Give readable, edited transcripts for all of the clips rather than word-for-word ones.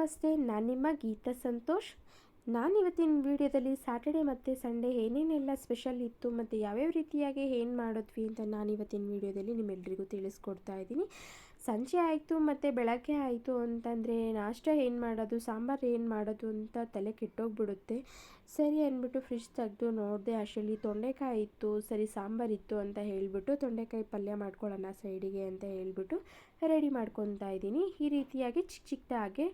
ನಮಸ್ತೆ, ನಾನು ನಿಮ್ಮ ಗೀತಾ ಸಂತೋಷ್. ಇವತ್ತಿನ ವಿಡಿಯೋದಲ್ಲಿ ಸ್ಯಾಟರ್ಡೆ ಮತ್ತು ಸಂಡೇ ಏನೇನೆಲ್ಲ ಸ್ಪೆಷಲ್ ಇತ್ತು ಮತ್ತು ಯಾವ್ಯಾವ ರೀತಿಯಾಗಿ ಏನು ಮಾಡಿದ್ವಿ ಅಂತ ಇವತ್ತಿನ ವಿಡಿಯೋದಲ್ಲಿ ನಿಮ್ಮೆಲ್ಲರಿಗೂ ತಿಳಿಸ್ಕೊಡ್ತಾ ಇದ್ದೀನಿ. ಸಂಜೆ ಆಯಿತು ಮತ್ತು ಬೆಳಗ್ಗೆ ಆಯಿತು ಅಂತಂದರೆ ನಾಷ್ಟ ಏನು ಮಾಡೋದು, ಸಾಂಬಾರು ಏನು ಮಾಡೋದು ಅಂತ ತಲೆ ಕೆಟ್ಟೋಗ್ಬಿಡುತ್ತೆ. ಸರಿ ಅಂದ್ಬಿಟ್ಟು ಫ್ರಿಜ್ ತೆಗೆದು ನೋಡಿದೆ, ಅಷ್ಟರಲ್ಲಿ ತೊಂಡೆಕಾಯಿ ಇತ್ತು. ಸರಿ ಸಾಂಬಾರಿತ್ತು ಅಂತ ಹೇಳಿಬಿಟ್ಟು ತೊಂಡೆಕಾಯಿ ಪಲ್ಯ ಮಾಡ್ಕೊಳ್ಳೋಣ ಸೈಡಿಗೆ ಅಂತ ಹೇಳಿಬಿಟ್ಟು ರೆಡಿ ಮಾಡ್ಕೊತಾ ಇದ್ದೀನಿ. ಈ ರೀತಿಯಾಗಿ ಚಿಕ್ಕ ಚಿಕ್ಕದಾಗೆ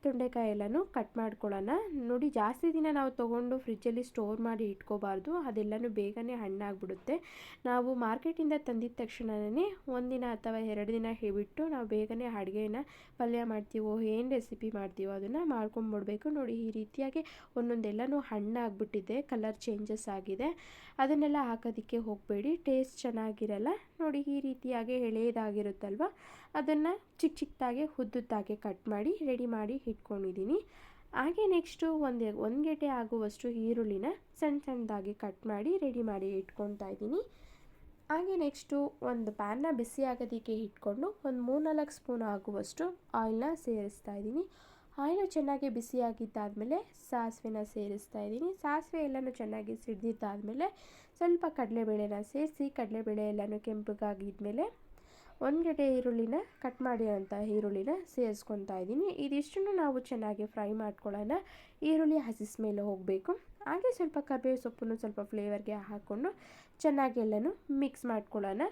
ತೊಂಡೆಕಾಯಿ ಎಲ್ಲನೂ ಕಟ್ ಮಾಡ್ಕೊಳ್ಳೋಣ. ನೋಡಿ, ಜಾಸ್ತಿ ದಿನ ನಾವು ತೊಗೊಂಡು ಫ್ರಿಜ್ಜಲ್ಲಿ ಸ್ಟೋರ್ ಮಾಡಿ ಇಟ್ಕೋಬಾರ್ದು, ಅದೆಲ್ಲನೂ ಬೇಗನೆ ಹಣ್ಣಾಗ್ಬಿಡುತ್ತೆ. ನಾವು ಮಾರ್ಕೆಟಿಂದ ತಂದಿದ ತಕ್ಷಣವೇ ಒಂದಿನ ಅಥವಾ 2 ದಿನ ಬಿಟ್ಟು ನಾವು ಬೇಗನೆ ಅಡುಗೆನ ಪಲ್ಯ ಮಾಡ್ತೀವೋ ಏನು ರೆಸಿಪಿ ಮಾಡ್ತೀವೋ ಅದನ್ನು ಮಾಡ್ಕೊಂಬಿಡ್ಬೇಕು. ನೋಡಿ, ಈ ರೀತಿಯಾಗಿ ಒಂದೊಂದೆಲ್ಲನೂ ಹಣ್ಣಾಗ್ಬಿಟ್ಟಿದೆ, ಕಲರ್ ಚೇಂಜಸ್ ಆಗಿದೆ. ಅದನ್ನೆಲ್ಲ ಹಾಕೋದಕ್ಕೆ ಹೋಗಬೇಡಿ, ಟೇಸ್ಟ್ ಚೆನ್ನಾಗಿರಲ್ಲ. ನೋಡಿ, ಈ ರೀತಿಯಾಗಿ ಎಳೆಯದಾಗಿರುತ್ತಲ್ವ, ಅದನ್ನು ಚಿಕ್ಕ ಚಿಕ್ಕದಾಗೆ ಉದ್ದುದ್ದಾಗೆ ಕಟ್ ಮಾಡಿ ರೆಡಿ ಮಾಡಿ ಇಟ್ಕೊಂಡಿದ್ದೀನಿ. ಹಾಗೆ ನೆಕ್ಸ್ಟು ಒಂದು ಗೆಡ್ಡೆ ಆಗುವಷ್ಟು ಈರುಳ್ಳಿನ ಸಣ್ಣ ಸಣ್ಣದಾಗಿ ಕಟ್ ಮಾಡಿ ರೆಡಿ ಮಾಡಿ ಇಟ್ಕೊತಾ ಇದ್ದೀನಿ. ಹಾಗೆ ನೆಕ್ಸ್ಟು ಒಂದು ಪ್ಯಾನ್ನ ಬಿಸಿ ಆಗೋದಕ್ಕೆ ಇಟ್ಕೊಂಡು ಒಂದು 3-4 ಸ್ಪೂನ್ ಆಗುವಷ್ಟು ಆಯಿಲ್ನ ಸೇರಿಸ್ತಾ ಇದ್ದೀನಿ. ಆಯಿಲು ಚೆನ್ನಾಗಿ ಬಿಸಿಯಾಗಿದ್ದಾದಮೇಲೆ ಸಾಸಿವೆನ ಸೇರಿಸ್ತಾ ಇದ್ದೀನಿ. ಸಾಸಿವೆ ಎಲ್ಲನೂ ಚೆನ್ನಾಗಿ ಸಿಡಿದಿದ್ದಾದಮೇಲೆ ಸ್ವಲ್ಪ ಕಡಲೆಬೇಳೆನ ಸೇರಿಸಿ, ಕಡಲೆಬೇಳೆ ಎಲ್ಲನೂ ಕೆಂಪಗಾಗಿದ್ಮೇಲೆ 1 ಗೆಡ್ಡೆ ಈರುಳ್ಳಿನ ಕಟ್ ಮಾಡಿರೋಂಥ ಈರುಳ್ಳಿನ ಸೇರಿಸ್ಕೊತಾ ಇದ್ದೀನಿ. ಇದಿಷ್ಟನ್ನು ನಾವು ಚೆನ್ನಾಗಿ ಫ್ರೈ ಮಾಡ್ಕೊಳ್ಳೋಣ. ಈರುಳ್ಳಿ ಹಸಿ ಸ್ಮೆಲ್ ಹೋಗಬೇಕು. ಹಾಗೆ ಸ್ವಲ್ಪ ಕರಿಬೇವು ಸೊಪ್ಪನ್ನು ಸ್ವಲ್ಪ ಫ್ಲೇವರ್ಗೆ ಹಾಕ್ಕೊಂಡು ಚೆನ್ನಾಗಿ ಎಲ್ಲನೂ ಮಿಕ್ಸ್ ಮಾಡ್ಕೊಳ್ಳೋಣ.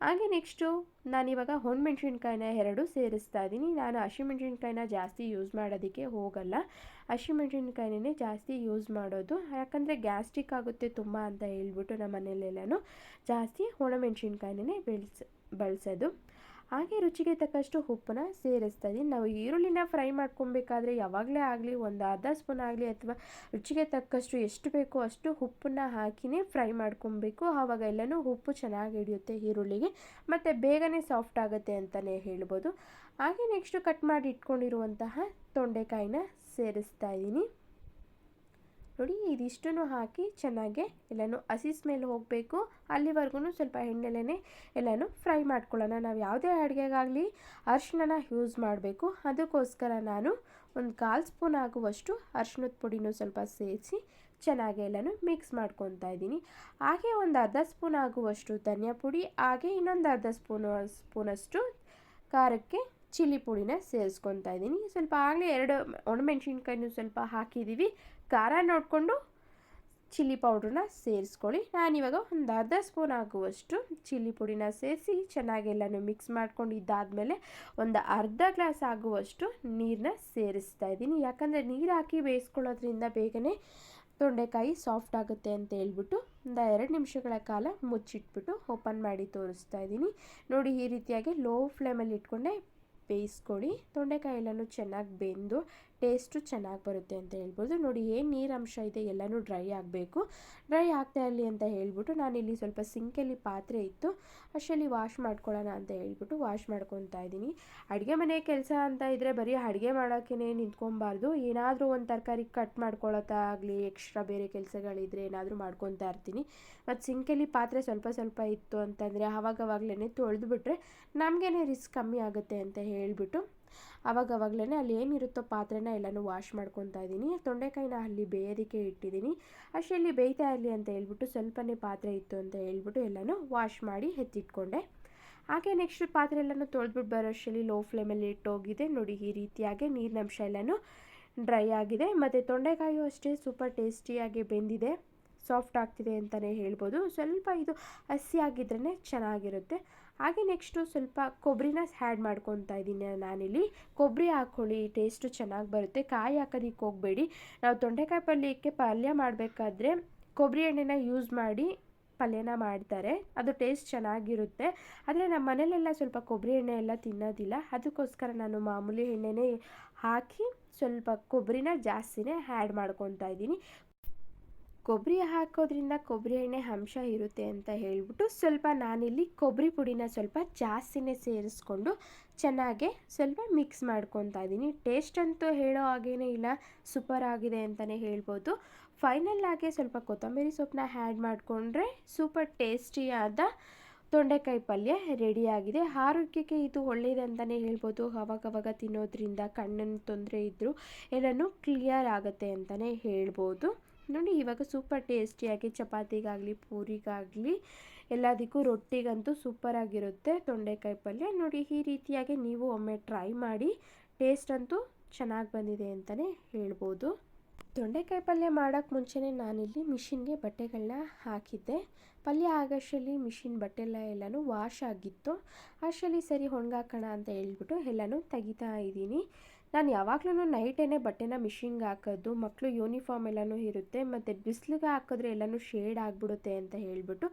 ಹಾಗೆ ನೆಕ್ಸ್ಟು ನಾನಿವಾಗ ಒಣಮೆಣ್ಸಿನ್ಕಾಯಿನ 2 ಸೇರಿಸ್ತಾ ಇದ್ದೀನಿ. ನಾನು ಹಸಿಮೆಣ್ಸಿನ್ಕಾಯಿನ ಜಾಸ್ತಿ ಯೂಸ್ ಮಾಡೋದಕ್ಕೆ ಹೋಗಲ್ಲ, ಹಸಿಮೆಣ್ಸಿನ್ಕಾಯಿನೇ ಜಾಸ್ತಿ ಯೂಸ್ ಮಾಡೋದು. ಯಾಕಂದರೆ ಗ್ಯಾಸ್ಟ್ರಿಕ್ ಆಗುತ್ತೆ ತುಂಬ ಅಂತ ಹೇಳ್ಬಿಟ್ಟು ನಮ್ಮ ಮನೆಯಲ್ಲೆಲ್ಲನೂ ಜಾಸ್ತಿ ಒಣಮೆಣ್ಸಿನ್ಕಾಯಿನೇ ಬಳಸೋದು. ಹಾಗೆ ರುಚಿಗೆ ತಕ್ಕಷ್ಟು ಉಪ್ಪನ್ನ ಸೇರಿಸ್ತಾ ಇದ್ದೀನಿ. ನಾವು ಈರುಳ್ಳಿನ ಫ್ರೈ ಮಾಡ್ಕೊಬೇಕಾದ್ರೆ ಯಾವಾಗಲೇ ಆಗಲಿ ಒಂದು ಅರ್ಧ ಸ್ಪೂನ್ ಆಗಲಿ ಅಥವಾ ರುಚಿಗೆ ತಕ್ಕಷ್ಟು ಎಷ್ಟು ಬೇಕೋ ಅಷ್ಟು ಉಪ್ಪನ್ನ ಹಾಕಿನೇ ಫ್ರೈ ಮಾಡ್ಕೊಬೇಕು. ಆವಾಗ ಎಲ್ಲನೂ ಉಪ್ಪು ಚೆನ್ನಾಗಿ ಹಿಡಿಯುತ್ತೆ ಈರುಳ್ಳಿಗೆ ಮತ್ತು ಬೇಗನೆ ಸಾಫ್ಟ್ ಆಗುತ್ತೆ ಅಂತಲೇ ಹೇಳ್ಬೋದು. ಹಾಗೆ ನೆಕ್ಸ್ಟು ಕಟ್ ಮಾಡಿ ಇಟ್ಕೊಂಡಿರುವಂತಹ ತೊಂಡೆಕಾಯಿನ ಸೇರಿಸ್ತಾ ಇದ್ದೀನಿ. ನೋಡಿ, ಇದಿಷ್ಟನ್ನು ಹಾಕಿ ಚೆನ್ನಾಗೆ ಎಲ್ಲನೂ ಹಸಿ ಸ್ಮೆಲ್ ಹೋಗಬೇಕು, ಅಲ್ಲಿವರೆಗೂ ಸ್ವಲ್ಪ ಎಣ್ಣೆಲೇ ಎಲ್ಲನೂ ಫ್ರೈ ಮಾಡ್ಕೊಳ್ಳೋಣ. ನಾವು ಯಾವುದೇ ಅಡುಗೆಗಾಗಲಿ ಅರಿಶಿನ ಯೂಸ್ ಮಾಡಬೇಕು. ಅದಕ್ಕೋಸ್ಕರ ನಾನು ಒಂದು 1/4 ಸ್ಪೂನ್ ಆಗುವಷ್ಟು ಅರಿಶಿನದ ಪುಡಿನೂ ಸ್ವಲ್ಪ ಸೇರಿಸಿ ಚೆನ್ನಾಗಿ ಎಲ್ಲನೂ ಮಿಕ್ಸ್ ಮಾಡ್ಕೊತಾ ಇದ್ದೀನಿ. ಹಾಗೆ ಒಂದು ಅರ್ಧ ಸ್ಪೂನ್ ಆಗುವಷ್ಟು ಧನಿಯಾ ಪುಡಿ, ಹಾಗೆ ಇನ್ನೊಂದು ಅರ್ಧ ಸ್ಪೂನಷ್ಟು ಖಾರಕ್ಕೆ ಚಿಲ್ಲಿ ಪುಡಿನ ಸೇರಿಸ್ಕೊತಾ ಇದ್ದೀನಿ. ಸ್ವಲ್ಪ ಆಗಲೇ 2 ಒಣಮೆಣ್ಸಿನ್ಕಾಯಿನೂ ಸ್ವಲ್ಪ ಹಾಕಿದ್ದೀವಿ. ಖಾರ ನೋಡಿಕೊಂಡು ಚಿಲ್ಲಿ ಪೌಡ್ರನ್ನ ಸೇರಿಸ್ಕೊಳ್ಳಿ. ನಾನಿವಾಗ ಒಂದು ಅರ್ಧ ಸ್ಪೂನ್ ಆಗುವಷ್ಟು ಚಿಲ್ಲಿ ಪುಡಿನ ಸೇರಿಸಿ ಚೆನ್ನಾಗಿ ಎಲ್ಲನೂ ಮಿಕ್ಸ್ ಮಾಡ್ಕೊಂಡಿದ್ದಾದಮೇಲೆ ಒಂದು ಅರ್ಧ ಗ್ಲಾಸ್ ಆಗುವಷ್ಟು ನೀರನ್ನ ಸೇರಿಸ್ತಾ ಇದ್ದೀನಿ. ಯಾಕಂದರೆ ನೀರು ಹಾಕಿ ಬೇಯಿಸ್ಕೊಳ್ಳೋದ್ರಿಂದ ಬೇಗನೆ ತೊಂಡೆಕಾಯಿ ಸಾಫ್ಟ್ ಆಗುತ್ತೆ ಅಂತ ಹೇಳ್ಬಿಟ್ಟು ಒಂದು 2 ನಿಮಿಷಗಳ ಕಾಲ ಮುಚ್ಚಿಟ್ಬಿಟ್ಟು ಓಪನ್ ಮಾಡಿ ತೋರಿಸ್ತಾ ಇದ್ದೀನಿ. ನೋಡಿ, ಈ ರೀತಿಯಾಗಿ ಲೋ ಫ್ಲೇಮಲ್ಲಿ ಇಟ್ಕೊಂಡೆ ಬೇಯಿಸ್ಕೊಳ್ಳಿ. ತೊಂಡೆಕಾಯಿ ಎಲ್ಲನೂ ಚೆನ್ನಾಗಿ ಬೆಂದು ಟೇಸ್ಟು ಚೆನ್ನಾಗಿ ಬರುತ್ತೆ ಅಂತ ಹೇಳ್ಬೋದು. ನೋಡಿ, ಏನು ನೀರಂಶ ಇದೆ ಎಲ್ಲನೂ ಡ್ರೈ ಆಗಬೇಕು. ಡ್ರೈ ಆಗ್ತಾ ಇರಲಿ ಅಂತ ಹೇಳ್ಬಿಟ್ಟು ನಾನಿಲ್ಲಿ ಸ್ವಲ್ಪ ಸಿಂಕಲ್ಲಿ ಪಾತ್ರೆ ಇತ್ತು, ಅಷ್ಟರಲ್ಲಿ ವಾಶ್ ಮಾಡ್ಕೊಳ್ಳೋಣ ಅಂತ ಹೇಳ್ಬಿಟ್ಟು ವಾಶ್ ಮಾಡ್ಕೊತಾ ಇದ್ದೀನಿ. ಅಡುಗೆ ಮನೆ ಕೆಲಸ ಅಂತ ಇದ್ದರೆ ಬರೀ ಅಡುಗೆ ಮಾಡೋಕ್ಕೇ ನಿಂತ್ಕೊಬಾರ್ದು. ಏನಾದರೂ ಒಂದು ತರಕಾರಿ ಕಟ್ ಮಾಡ್ಕೊಳ್ಳೋದಾಗಲಿ, ಎಕ್ಸ್ಟ್ರಾ ಬೇರೆ ಕೆಲಸಗಳಿದ್ರೆ ಏನಾದರೂ ಮಾಡ್ಕೊತಾ ಇರ್ತೀನಿ. ಮತ್ತು ಸಿಂಕಲ್ಲಿ ಪಾತ್ರೆ ಸ್ವಲ್ಪ ಇತ್ತು ಅಂತಂದರೆ ಆವಾಗವಾಗಲೇ ತೊಳೆದುಬಿಟ್ರೆ ನಮಗೇ ರಿಸ್ಕ್ ಕಮ್ಮಿ ಆಗುತ್ತೆ ಅಂತ ಹೇಳ್ಬಿಟ್ಟು ಆವಾಗವಾಗಲೇ ಅಲ್ಲಿ ಏನಿರುತ್ತೋ ಪಾತ್ರೆನ ಎಲ್ಲನೂ ವಾಶ್ ಮಾಡ್ಕೊತಾ ಇದ್ದೀನಿ. ತೊಂಡೆಕಾಯಿನ ಅಲ್ಲಿ ಬೇಯೋದಕ್ಕೆ ಇಟ್ಟಿದ್ದೀನಿ. ಅಷ್ಟರಲ್ಲಿ ಬೇಯ್ತಾ ಇರಲಿ ಅಂತ ಹೇಳ್ಬಿಟ್ಟು ಸ್ವಲ್ಪನೇ ಪಾತ್ರೆ ಇತ್ತು ಅಂತ ಹೇಳ್ಬಿಟ್ಟು ಎಲ್ಲನೂ ವಾಶ್ ಮಾಡಿ ಎತ್ತಿಟ್ಕೊಂಡೆ. ಹಾಗೆ ನೆಕ್ಸ್ಟ್ ಪಾತ್ರೆ ಎಲ್ಲನೂ ತೊಳೆದ್ಬಿಟ್ಟು ಬರೋಷ್ಟರಲ್ಲಿ ಲೋ ಫ್ಲೇಮಲ್ಲಿ ಇಟ್ಟೋಗಿದೆ. ನೋಡಿ, ಈ ರೀತಿಯಾಗಿ ನೀರಿನಂಶ ಎಲ್ಲನೂ ಡ್ರೈ ಆಗಿದೆ ಮತ್ತು ತೊಂಡೆಕಾಯಿಯೂ ಅಷ್ಟೇ ಸೂಪರ್ ಟೇಸ್ಟಿಯಾಗಿ ಬೆಂದಿದೆ, ಸಾಫ್ಟ್ ಆಗ್ತಿದೆ ಅಂತಲೇ ಹೇಳ್ಬೋದು. ಸ್ವಲ್ಪ ಇದು ಹಸಿಯಾಗಿದ್ರೇ ಚೆನ್ನಾಗಿರುತ್ತೆ. ಹಾಗೆ ನೆಕ್ಸ್ಟು ಸ್ವಲ್ಪ ಕೊಬ್ಬರಿನ ಆ್ಯಡ್ ಮಾಡ್ಕೊತಾ ಇದ್ದೀನಿ. ನಾನಿಲ್ಲಿ ಕೊಬ್ಬರಿ ಹಾಕ್ಕೊಳ್ಳಿ, ಟೇಸ್ಟು ಚೆನ್ನಾಗಿ ಬರುತ್ತೆ. ಕಾಯಿ ಹಾಕೋದಕ್ಕೆ ಹೋಗಬೇಡಿ. ನಾವು ತೊಂಡೆಕಾಯಿ ಪಲ್ಯ ಮಾಡಬೇಕಾದ್ರೆ ಕೊಬ್ಬರಿ ಎಣ್ಣೆನ ಯೂಸ್ ಮಾಡಿ ಪಲ್ಯನ ಮಾಡ್ತಾರೆ, ಅದು ಟೇಸ್ಟ್ ಚೆನ್ನಾಗಿರುತ್ತೆ. ಆದರೆ ನಮ್ಮ ಮನೇಲೆಲ್ಲ ಸ್ವಲ್ಪ ಕೊಬ್ಬರಿ ಎಣ್ಣೆ ಎಲ್ಲ ತಿನ್ನೋದಿಲ್ಲ, ಅದಕ್ಕೋಸ್ಕರ ನಾನು ಮಾಮೂಲಿ ಎಣ್ಣೆನೇ ಹಾಕಿ ಸ್ವಲ್ಪ ಕೊಬ್ಬರಿನ ಜಾಸ್ತಿನೇ ಆ್ಯಡ್ ಮಾಡ್ಕೊತಾ ಇದ್ದೀನಿ. ಕೊಬ್ಬರಿ ಹಾಕೋದ್ರಿಂದ ಕೊಬ್ಬರಿ ಎಣ್ಣೆ ಅಂಶ ಇರುತ್ತೆ ಅಂತ ಹೇಳ್ಬಿಟ್ಟು ಸ್ವಲ್ಪ ನಾನಿಲ್ಲಿ ಕೊಬ್ಬರಿ ಪುಡಿನ ಸ್ವಲ್ಪ ಜಾಸ್ತಿನೇ ಸೇರಿಸ್ಕೊಂಡು ಚೆನ್ನಾಗೆ ಸ್ವಲ್ಪ ಮಿಕ್ಸ್ ಮಾಡ್ಕೊತಾ ಇದ್ದೀನಿ. ಟೇಸ್ಟ್ ಅಂತೂ ಹೇಳೋ ಹಾಗೇ ಇಲ್ಲ, ಸೂಪರ್ ಆಗಿದೆ ಅಂತಲೇ ಹೇಳ್ಬೋದು. ಫೈನಲ್ ಆಗಿ ಸ್ವಲ್ಪ ಕೊತ್ತಂಬರಿ ಸೊಪ್ಪನ್ನ ಆ್ಯಡ್ ಮಾಡಿಕೊಂಡ್ರೆ ಸೂಪರ್ ಟೇಸ್ಟಿಯಾದ ತೊಂಡೆಕಾಯಿ ಪಲ್ಯ ರೆಡಿಯಾಗಿದೆ. ಆರೋಗ್ಯಕ್ಕೆ ಇದು ಒಳ್ಳೆಯದು ಅಂತಲೇ ಹೇಳ್ಬೋದು. ಅವಾಗವಾಗ ತಿನ್ನೋದ್ರಿಂದ ಕಣ್ಣಿನ ತೊಂದರೆ ಇದ್ದರೂ ಎಲ್ಲನೂ ಕ್ಲಿಯರ್ ಆಗುತ್ತೆ ಅಂತಲೇ ಹೇಳ್ಬೋದು. ನೋಡಿ ಇವಾಗ ಸೂಪರ್ ಟೇಸ್ಟಿಯಾಗಿ ಚಪಾತಿಗಾಗಲಿ ಪೂರಿಗಾಗಲಿ ಎಲ್ಲದಕ್ಕೂ ರೊಟ್ಟಿಗಂತೂ ಸೂಪರಾಗಿರುತ್ತೆ ತೊಂಡೆಕಾಯಿ ಪಲ್ಯ. ನೋಡಿ ಈ ರೀತಿಯಾಗಿ ನೀವು ಒಮ್ಮೆ ಟ್ರೈ ಮಾಡಿ. ಟೇಸ್ಟ್ ಅಂತೂ ಚೆನ್ನಾಗಿ ಬಂದಿದೆ ಅಂತಲೇ ಹೇಳ್ಬೋದು. ತೊಂಡೆಕಾಯಿ ಪಲ್ಯ ಮಾಡೋಕ್ಕೆ ಮುಂಚೆನೇ ನಾನಿಲ್ಲಿ ಮಿಷಿನ್ಗೆ ಬಟ್ಟೆಗಳನ್ನ ಹಾಕಿದ್ದೆ. ಪಲ್ಯ ಆಗೋಷ್ಟರಲ್ಲಿ ಮಿಷಿನ್ ಬಟ್ಟೆ ಎಲ್ಲನೂ ವಾಶ್ ಆಗಿತ್ತು. ಅಷ್ಟರಲ್ಲಿ ಸರಿ ಒಣಗಾಕೋಣ ಅಂತ ಹೇಳ್ಬಿಟ್ಟು ಎಲ್ಲನೂ ತೆಗಿತಾ ಇದ್ದೀನಿ. ನಾನು ಯಾವಾಗಲೂ ನೈಟೇ ಬಟ್ಟೆನ ಮಿಷಿನ್ಗೆ ಹಾಕೋದು. ಮಕ್ಕಳು ಯೂನಿಫಾರ್ಮ್ ಎಲ್ಲನೂ ಇರುತ್ತೆ, ಮತ್ತು ಬಿಸಿಲಿಗೆ ಹಾಕಿದ್ರೆ ಎಲ್ಲನೂ ಶೇಡ್ ಆಗಿಬಿಡುತ್ತೆ ಅಂತ ಹೇಳ್ಬಿಟ್ಟು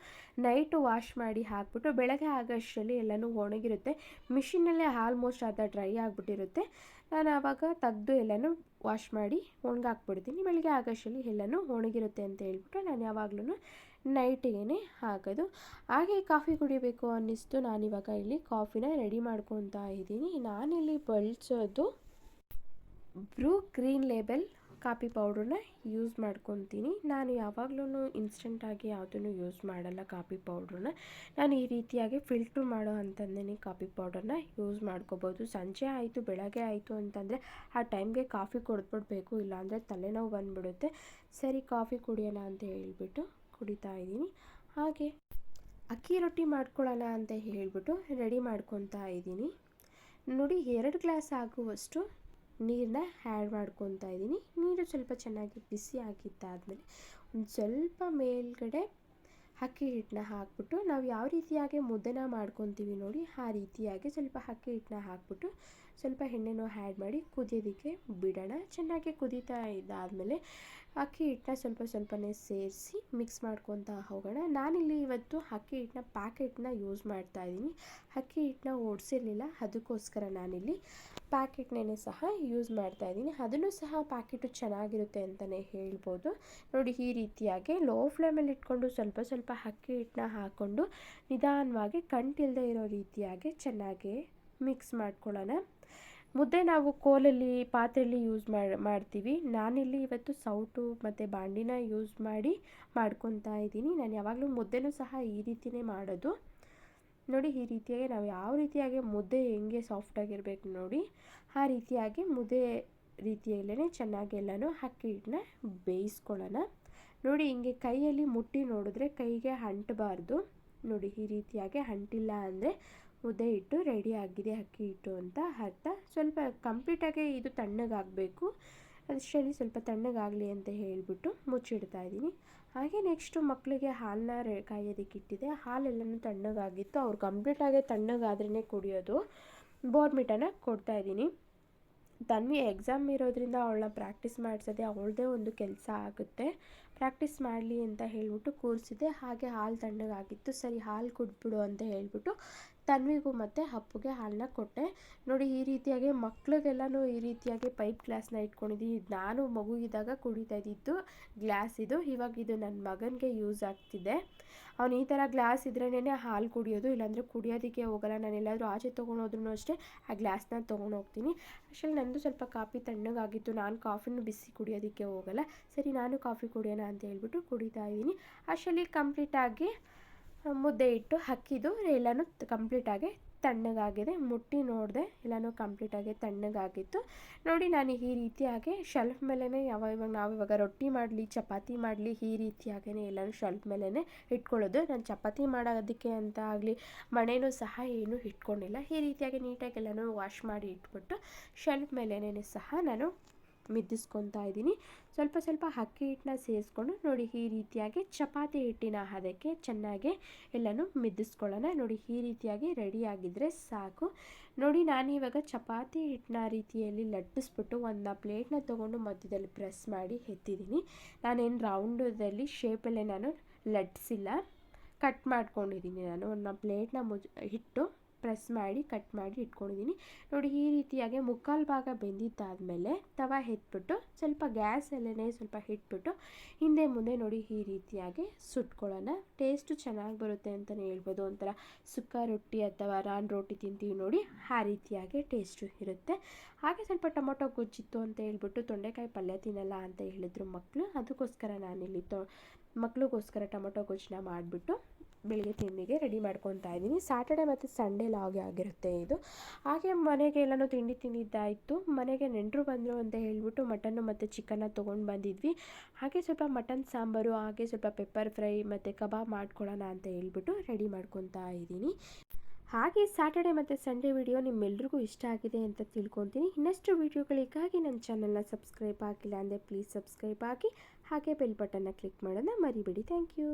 ನೈಟು ವಾಶ್ ಮಾಡಿ ಹಾಕ್ಬಿಟ್ಟು ಬೆಳಗ್ಗೆ ಆಗೋಷ್ಟರಲ್ಲಿ ಎಲ್ಲನೂ ಒಣಗಿರುತ್ತೆ. ಮಿಷಿನಲ್ಲೇ ಆಲ್ಮೋಸ್ಟ್ ಅರ್ಧ ಡ್ರೈ ಆಗಿಬಿಟ್ಟಿರುತ್ತೆ. ನಾನು ಆವಾಗ ತೆಗೆದು ಎಲ್ಲನೂ ವಾಶ್ ಮಾಡಿ ಒಣಗಾಕ್ಬಿಡ್ತೀನಿ. ಬೆಳಗ್ಗೆ ಆಗೋಷ್ಟರಲ್ಲಿ ಎಲ್ಲನೂ ಒಣಗಿರುತ್ತೆ ಅಂತ ಹೇಳ್ಬಿಟ್ಟು ನಾನು ಯಾವಾಗಲೂ ನೈಟಿಗೆ ಹಾಕೋದು. ಹಾಗೆ ಕಾಫಿ ಕುಡಿಬೇಕು ಅನ್ನಿಸ್ತು. ನಾನಿವಾಗ ಇಲ್ಲಿ ಕಾಫಿನ ರೆಡಿ ಮಾಡ್ಕೊತಾ ಇದ್ದೀನಿ. ನಾನಿಲ್ಲಿ ಬಳಸೋದು ಬ್ರೂ ಗ್ರೀನ್ ಲೇಬಲ್ ಕಾಫಿ ಪೌಡ್ರನ್ನ ಯೂಸ್ ಮಾಡ್ಕೊತೀನಿ. ನಾನು ಯಾವಾಗಲೂ ಇನ್ಸ್ಟೆಂಟಾಗಿ ಯಾವುದನ್ನು ಯೂಸ್ ಮಾಡಲ್ಲ ಕಾಫಿ ಪೌಡ್ರನ್ನ. ನಾನು ಈ ರೀತಿಯಾಗಿ ಫಿಲ್ಟ್ರ್ ಮಾಡೋ ಅಂಥದ್ದೇ ಕಾಫಿ ಪೌಡರ್ನ ಯೂಸ್ ಮಾಡ್ಕೋಬೋದು. ಸಂಜೆ ಆಯಿತು ಬೆಳಗ್ಗೆ ಆಯಿತು ಅಂತಂದರೆ ಆ ಟೈಮ್ಗೆ ಕಾಫಿ ಕುಡಿದ್ಬಿಡ್ಬೇಕು, ಇಲ್ಲಾಂದರೆ ತಲೆನೋವು ಬಂದುಬಿಡುತ್ತೆ. ಸರಿ ಕಾಫಿ ಕುಡಿಯೋಣ ಅಂತ ಹೇಳ್ಬಿಟ್ಟು ಕುಡಿತಾ ಇದ್ದೀನಿ. ಹಾಗೆ ಅಕ್ಕಿ ರೊಟ್ಟಿ ಮಾಡ್ಕೊಳ್ಳೋಣ ಅಂತ ಹೇಳ್ಬಿಟ್ಟು ರೆಡಿ ಮಾಡ್ಕೊತಾ ಇದ್ದೀನಿ. ನೋಡಿ 2 ಗ್ಲಾಸ್ ಆಗುವಷ್ಟು ನೀರನ್ನ ಆ್ಯಡ್ ಮಾಡ್ಕೊತಾ ಇದ್ದೀನಿ. ನೀರು ಸ್ವಲ್ಪ ಚೆನ್ನಾಗಿ ಬಿಸಿ ಆಗಿದ್ದಾದಮೇಲೆ ಒಂದು ಸ್ವಲ್ಪ ಮೇಲ್ಗಡೆ ಅಕ್ಕಿ ಹಿಟ್ಟನ್ನ ಹಾಕ್ಬಿಟ್ಟು ನಾವು ಯಾವ ರೀತಿಯಾಗಿ ಮುದ್ದೆನ ಮಾಡ್ಕೊತೀವಿ ನೋಡಿ ಆ ರೀತಿಯಾಗಿ ಸ್ವಲ್ಪ ಅಕ್ಕಿ ಹಿಟ್ಟನ್ನ ಹಾಕ್ಬಿಟ್ಟು ಸ್ವಲ್ಪ ಎಣ್ಣೆನೂ ಆ್ಯಡ್ ಮಾಡಿ ಕುದಿಯೋದಕ್ಕೆ ಬಿಡೋಣ. ಚೆನ್ನಾಗಿ ಕುದೀತಾ ಇದ್ದಾದಮೇಲೆ ಅಕ್ಕಿ ಹಿಟ್ಟನ್ನ ಸ್ವಲ್ಪನೇ ಸೇರಿಸಿ ಮಿಕ್ಸ್ ಮಾಡ್ಕೊತಾ ಹೋಗೋಣ. ನಾನಿಲ್ಲಿ ಇವತ್ತು ಅಕ್ಕಿ ಹಿಟ್ಟನ್ನ ಪ್ಯಾಕೆಟ್ನ ಯೂಸ್ ಮಾಡ್ತಾಯಿದ್ದೀನಿ. ಅಕ್ಕಿ ಹಿಟ್ಟನ್ನ ಓಡಿಸಿರಲಿಲ್ಲ, ಅದಕ್ಕೋಸ್ಕರ ನಾನಿಲ್ಲಿ ಪ್ಯಾಕೆಟ್ನೇ ಸಹ ಯೂಸ್ ಮಾಡ್ತಾಯಿದ್ದೀನಿ. ಅದನ್ನು ಸಹ ಪ್ಯಾಕೆಟು ಚೆನ್ನಾಗಿರುತ್ತೆ ಅಂತಲೇ ಹೇಳ್ಬೋದು. ನೋಡಿ ಈ ರೀತಿಯಾಗಿ ಲೋ ಫ್ಲೇಮಲ್ಲಿ ಇಟ್ಕೊಂಡು ಸ್ವಲ್ಪ ಅಕ್ಕಿ ಹಿಟ್ಟನ್ನ ಹಾಕ್ಕೊಂಡು ನಿಧಾನವಾಗಿ ಕಂಟಿಲ್ಲದೆ ಇರೋ ರೀತಿಯಾಗಿ ಚೆನ್ನಾಗಿ ಮಿಕ್ಸ್ ಮಾಡ್ಕೊಳ್ಳೋಣ. ಮುದ್ದೆ ನಾವು ಕೋಲಲ್ಲಿ ಪಾತ್ರೆಯಲ್ಲಿ ಯೂಸ್ ಮಾಡ್ತೀವಿ. ನಾನಿಲ್ಲಿ ಇವತ್ತು ಸೌಟು ಮತ್ತು ಬಾಂಡಿನ ಯೂಸ್ ಮಾಡಿ ಮಾಡ್ಕೊತಾ ಇದ್ದೀನಿ. ನಾನು ಯಾವಾಗಲೂ ಮುದ್ದೆನೂ ಸಹ ಈ ರೀತಿಯೇ ಮಾಡೋದು. ನೋಡಿ ಈ ರೀತಿಯಾಗಿ ನಾವು ಯಾವ ರೀತಿಯಾಗಿ ಮುದ್ದೆ ಹೆಂಗೆ ಸಾಫ್ಟಾಗಿರಬೇಕು ನೋಡಿ ಆ ರೀತಿಯಾಗಿ ಮುದ್ದೆ ರೀತಿಯಲ್ಲೇ ಚೆನ್ನಾಗಿ ಎಲ್ಲನೂ ಅಕ್ಕಿ ಹಿಟ್ಟನ್ನ ಬೇಯಿಸ್ಕೊಳ್ಳೋಣ. ನೋಡಿ ಹಿಂಗೆ ಕೈಯಲ್ಲಿ ಮುಟ್ಟಿ ನೋಡಿದ್ರೆ ಕೈಗೆ ಅಂಟಬಾರ್ದು. ನೋಡಿ ಈ ರೀತಿಯಾಗಿ ಅಂಟಿಲ್ಲ ಅಂದರೆ ಮುದ್ದೆ ಹಿಟ್ಟು ರೆಡಿ ಆಗಿದೆ ಅಕ್ಕಿ ಹಿಟ್ಟು ಅಂತ ಅರ್ಥ. ಸ್ವಲ್ಪ ಕಂಪ್ಲೀಟಾಗಿ ಇದು ತಣ್ಣಗಾಗಬೇಕು. ಅಷ್ಟರಲ್ಲಿ ಸ್ವಲ್ಪ ತಣ್ಣಗಾಗಲಿ ಅಂತ ಹೇಳಿಬಿಟ್ಟು ಮುಚ್ಚಿಡ್ತಾ ಇದ್ದೀನಿ. ಹಾಗೆ ನೆಕ್ಸ್ಟು ಮಕ್ಕಳಿಗೆ ಹಾಲನ್ನ ಕಾಯೋದಕ್ಕೆ ಇಟ್ಟಿದೆ. ಹಾಲೆಲ್ಲನೂ ತಣ್ಣಗಾಗಿತ್ತು. ಅವ್ರು ಕಂಪ್ಲೀಟಾಗಿ ತಣ್ಣಗಾದ್ರೇ ಕುಡಿಯೋದು. ಬೋರ್ಮಿಟಾನ ಕೊಡ್ತಾಯಿದ್ದೀನಿ. ತನ್ವಿ ಎಕ್ಸಾಮ್ ಇರೋದ್ರಿಂದ ಅವಳನ್ನ ಪ್ರಾಕ್ಟೀಸ್ ಮಾಡಿಸೋದೆ ಅವಳದೇ ಒಂದು ಕೆಲಸ ಆಗುತ್ತೆ. ಪ್ರಾಕ್ಟೀಸ್ ಮಾಡಲಿ ಅಂತ ಹೇಳ್ಬಿಟ್ಟು ಕೂರಿಸಿದೆ. ಹಾಗೆ ಹಾಲು ತಣ್ಣಗಾಗಿತ್ತು. ಸರಿ ಹಾಲು ಕುಡಿದ್ಬಿಡು ಅಂತ ಹೇಳ್ಬಿಟ್ಟು ತನ್ವಿಗೂ ಮತ್ತು ಅಪ್ಪುಗೆ ಹಾಲನ್ನ ಕೊಟ್ಟೆ. ನೋಡಿ ಈ ರೀತಿಯಾಗಿ ಮಕ್ಳಿಗೆಲ್ಲನೂ ಈ ರೀತಿಯಾಗಿ ಪೈಪ್ ಗ್ಲಾಸ್ನ ಇಟ್ಕೊಂಡಿದ್ದೀನಿ. ನಾನು ಮಗುವಿದ್ದಾಗ ಕುಡಿತಾ ಇದ್ದಿದ್ದು ಗ್ಲಾಸ್ ಇದು. ಇವಾಗ ಇದು ನನ್ನ ಮಗನಿಗೆ ಯೂಸ್ ಆಗ್ತಿದೆ. ಅವನು ಈ ಥರ ಗ್ಲಾಸ್ ಇದ್ರೇ ಹಾಲು ಕುಡಿಯೋದು, ಇಲ್ಲಾಂದರೆ ಕುಡಿಯೋದಕ್ಕೆ ಹೋಗಲ್ಲ. ನಾನು ಎಲ್ಲಾದರೂ ಆಚೆ ತೊಗೊಂಡೋದ್ರೂ ಅಷ್ಟೇ ಆ ಗ್ಲಾಸ್ನ ತೊಗೊಂಡೋಗ್ತೀನಿ. ಅಷ್ಟರಲ್ಲಿ ನಂದು ಸ್ವಲ್ಪ ಕಾಫಿ ತಣ್ಣಗಾಗಿತ್ತು. ನಾನು ಕಾಫಿನೂ ಬಿಸಿ ಕುಡಿಯೋದಕ್ಕೆ ಹೋಗಲ್ಲ. ಸರಿ ನಾನು ಕಾಫಿ ಕುಡಿಯೋಣ ಅಂತ ಹೇಳ್ಬಿಟ್ಟು ಕುಡಿತಾ ಇದ್ದೀನಿ. ಅಷ್ಟರಲ್ಲಿ ಕಂಪ್ಲೀಟಾಗಿ ಮುದ್ದೆ ಇಟ್ಟು ಹಾಕಿದ್ದು ಎಲ್ಲನೂ ಕಂಪ್ಲೀಟಾಗಿ ತಣ್ಣಗಾಗಿದೆ. ಮುಟ್ಟಿ ನೋಡಿದೆ ಎಲ್ಲನೂ ಕಂಪ್ಲೀಟಾಗಿ ತಣ್ಣಗಾಗಿತ್ತು. ನೋಡಿ ನಾನು ಈ ರೀತಿಯಾಗಿ ಶೆಲ್ಫ್ ಮೇಲೇ ನಾವಿವಾಗ ರೊಟ್ಟಿ ಮಾಡಲಿ ಚಪಾತಿ ಮಾಡಲಿ ಈ ರೀತಿಯಾಗೇ ಎಲ್ಲನೂ ಶೆಲ್ಫ್ ಮೇಲೇ ಇಟ್ಕೊಳ್ಳೋದು. ನಾನು ಚಪಾತಿ ಮಾಡೋದಕ್ಕೆ ಅಂತ ಆಗಲಿ ಮಣೆನೂ ಸಹ ಏನೂ ಇಟ್ಕೊಂಡಿಲ್ಲ. ಈ ರೀತಿಯಾಗಿ ನೀಟಾಗಿ ಎಲ್ಲನೂ ವಾಶ್ ಮಾಡಿ ಇಟ್ಬಿಟ್ಟು ಶೆಲ್ಫ್ ಮೇಲೇ ಸಹ ನಾನು ಮಿದ್ದಿಸ್ಕೊತಾ ಇದ್ದೀನಿ. ಸ್ವಲ್ಪ ಅಕ್ಕಿ ಹಿಟ್ಟನ್ನ ಸೇರಿಸ್ಕೊಂಡು ನೋಡಿ ಈ ರೀತಿಯಾಗಿ ಚಪಾತಿ ಹಿಟ್ಟಿನ ಅದಕ್ಕೆ ಚೆನ್ನಾಗಿ ಎಲ್ಲನೂ ಮಿದ್ದಿಸ್ಕೊಳ್ಳೋಣ. ನೋಡಿ ಈ ರೀತಿಯಾಗಿ ರೆಡಿಯಾಗಿದ್ದರೆ ಸಾಕು. ನೋಡಿ ನಾನಿವಾಗ ಚಪಾತಿ ಹಿಟ್ಟನ್ನ ರೀತಿಯಲ್ಲಿ ಲಟ್ಟಿಸ್ಬಿಟ್ಟು ಒಂದು ಪ್ಲೇಟ್ನ ತೊಗೊಂಡು ಮಧ್ಯದಲ್ಲಿ ಪ್ರೆಸ್ ಮಾಡಿ ಎತ್ತಿದ್ದೀನಿ. ನಾನೇನು ರೌಂಡದಲ್ಲಿ ಶೇಪಲ್ಲೇ ನಾನು ಲಟ್ಟಿಸಿಲ್ಲ, ಕಟ್ ಮಾಡ್ಕೊಂಡಿದ್ದೀನಿ. ನಾನು ಒಂದು ಪ್ಲೇಟ್ನ ಇಟ್ಟು ಪ್ರೆಸ್ ಮಾಡಿ ಕಟ್ ಮಾಡಿ ಇಟ್ಕೊಂಡಿದ್ದೀನಿ. ನೋಡಿ ಈ ರೀತಿಯಾಗಿ ಮುಕ್ಕಾಲು ಭಾಗ ಬೆಂದಿದ್ದಾದಮೇಲೆ ತವ ಎತ್ಬಿಟ್ಟು ಸ್ವಲ್ಪ ಗ್ಯಾಸಲ್ಲೇ ಸ್ವಲ್ಪ ಇಟ್ಬಿಟ್ಟು ಹಿಂದೆ ಮುಂದೆ ನೋಡಿ ಈ ರೀತಿಯಾಗಿ ಸುಟ್ಕೊಳ್ಳೋಣ. ಟೇಸ್ಟು ಚೆನ್ನಾಗಿ ಬರುತ್ತೆ ಅಂತಲೇ ಹೇಳ್ಬೋದು. ಒಂಥರ ಸುಕ್ಕ ರೊಟ್ಟಿ ಅಥವಾ ರಾನ್ ರೊಟ್ಟಿ ತಿಂತೀವಿ ನೋಡಿ ಆ ರೀತಿಯಾಗಿ ಟೇಸ್ಟು ಇರುತ್ತೆ. ಹಾಗೆ ಸ್ವಲ್ಪ ಟೊಮೊಟೊ ಗೊಜ್ಜಿತ್ತು ಅಂತ ಹೇಳ್ಬಿಟ್ಟು ತೊಂಡೆಕಾಯಿ ಪಲ್ಯ ತಿನ್ನಲ್ಲ ಅಂತ ಹೇಳಿದ್ರು ಮಕ್ಕಳು. ಅದಕ್ಕೋಸ್ಕರ ನಾನಿಲ್ಲಿ ಮಕ್ಕಳಿಗೋಸ್ಕರ ಟೊಮೊಟೊ ಗೊಜ್ಜನ್ನ ಮಾಡಿಬಿಟ್ಟು ಬೆಳಗ್ಗೆ ತಿಂಡಿಗೆ ರೆಡಿ ಮಾಡ್ಕೊತಾ ಇದ್ದೀನಿ. ಸ್ಯಾಟರ್ಡೆ ಮತ್ತು ಸಂಡೇ ಲಾಗೆ ಆಗಿರುತ್ತೆ ಇದು. ಹಾಗೆ ಮನೆಗೆ ಎಲ್ಲನೂ ತಿಂಡಿ ತಿಂದಿದ್ದಾಯಿತು. ಮನೆಗೆ ನೆಂಟರು ಬಂದರು ಅಂತ ಹೇಳ್ಬಿಟ್ಟು ಮಟನ್ನು ಮತ್ತು ಚಿಕನ್ನ ತೊಗೊಂಡು ಬಂದಿದ್ವಿ. ಹಾಗೆ ಸ್ವಲ್ಪ ಮಟನ್ ಸಾಂಬಾರು, ಹಾಗೆ ಸ್ವಲ್ಪ ಪೆಪ್ಪರ್ ಫ್ರೈ ಮತ್ತು ಕಬಾಬ್ ಮಾಡ್ಕೊಳ್ಳೋಣ ಅಂತ ಹೇಳ್ಬಿಟ್ಟು ರೆಡಿ ಮಾಡ್ಕೊತಾ ಇದ್ದೀನಿ. ಹಾಗೆ ಸ್ಯಾಟರ್ಡೆ ಮತ್ತು ಸಂಡೇ ವಿಡಿಯೋ ನಿಮ್ಮೆಲ್ರಿಗೂ ಇಷ್ಟ ಆಗಿದೆ ಅಂತ ತಿಳ್ಕೊತೀನಿ. ಇನ್ನಷ್ಟು ವಿಡಿಯೋಗಳಿಗಾಗಿ ನನ್ನ ಚಾನಲ್ನ ಸಬ್ಸ್ಕ್ರೈಬ್ ಆಗಿಲ್ಲ ಅಂದರೆ ಪ್ಲೀಸ್ ಸಬ್ಸ್ಕ್ರೈಬ್ ಆಗಿ, ಹಾಗೆ ಬೆಲ್ ಬಟನ್ನ ಕ್ಲಿಕ್ ಮಾಡೋದನ್ನ ಮರಿಬೇಡಿ. Thank you.